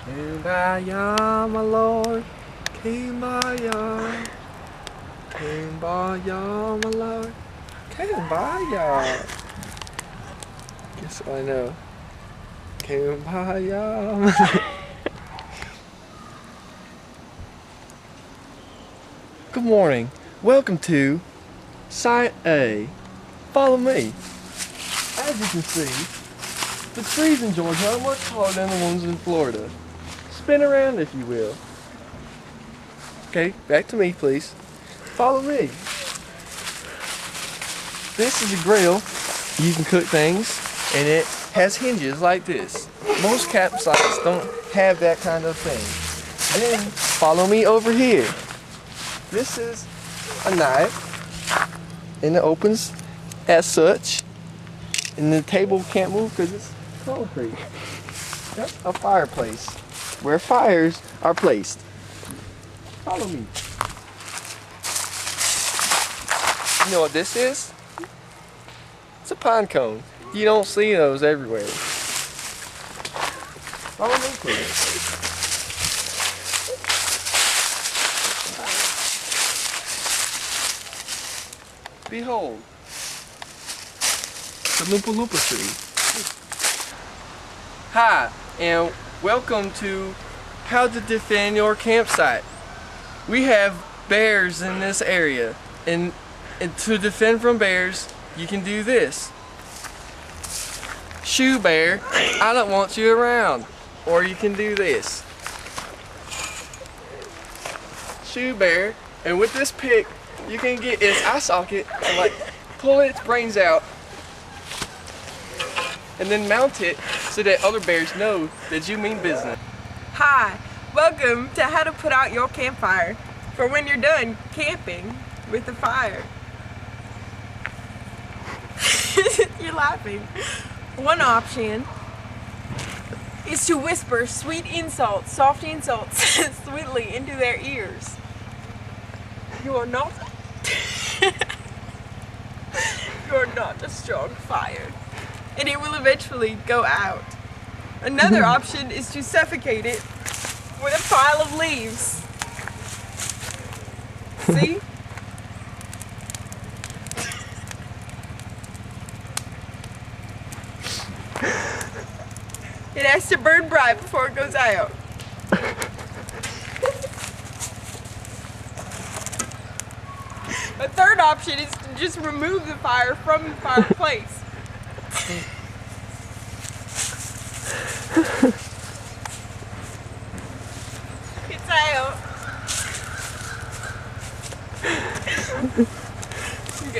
Kumbaya, my lord. Kumbaya. Kumbaya, my lord. Kumbaya. Guess what I know. Kumbaya, my lord. Good morning. Welcome to Site A. Follow me. As you can see, the trees in Georgia are much taller than the ones in Florida. Spin around if you will. Okay, back to me please. Follow me. This is a grill. You can cook things and it has hinges like this. Most campsites don't have that kind of thing. Then follow me over here. This is a knife and it opens as such. And the table can't move because it's concrete. That's a fireplace where fires are placed. Follow me. You know what this is? It's a pine cone. You don't see those everywhere. Follow me, please. Behold, the Loompa Loompa tree. Hi, and welcome to How to Defend Your Campsite. We have bears in this area, and to defend from bears, you can do this. Shoo bear, I don't want you around. Or you can do this. Shoo bear, and with this pick, you can get its eye socket and like pull its brains out and then mount it so that other bears know that you mean business. Hi, welcome to how to put out your campfire for when you're done camping with the fire. You're laughing. One option is to whisper sweet insults, soft insults, sweetly into their ears. You are not you're not a strong fire, and it will eventually go out. Another option is to suffocate it with a pile of leaves. See? It has to burn bright before it goes out. A third option is to just remove the fire from the fireplace. It's out.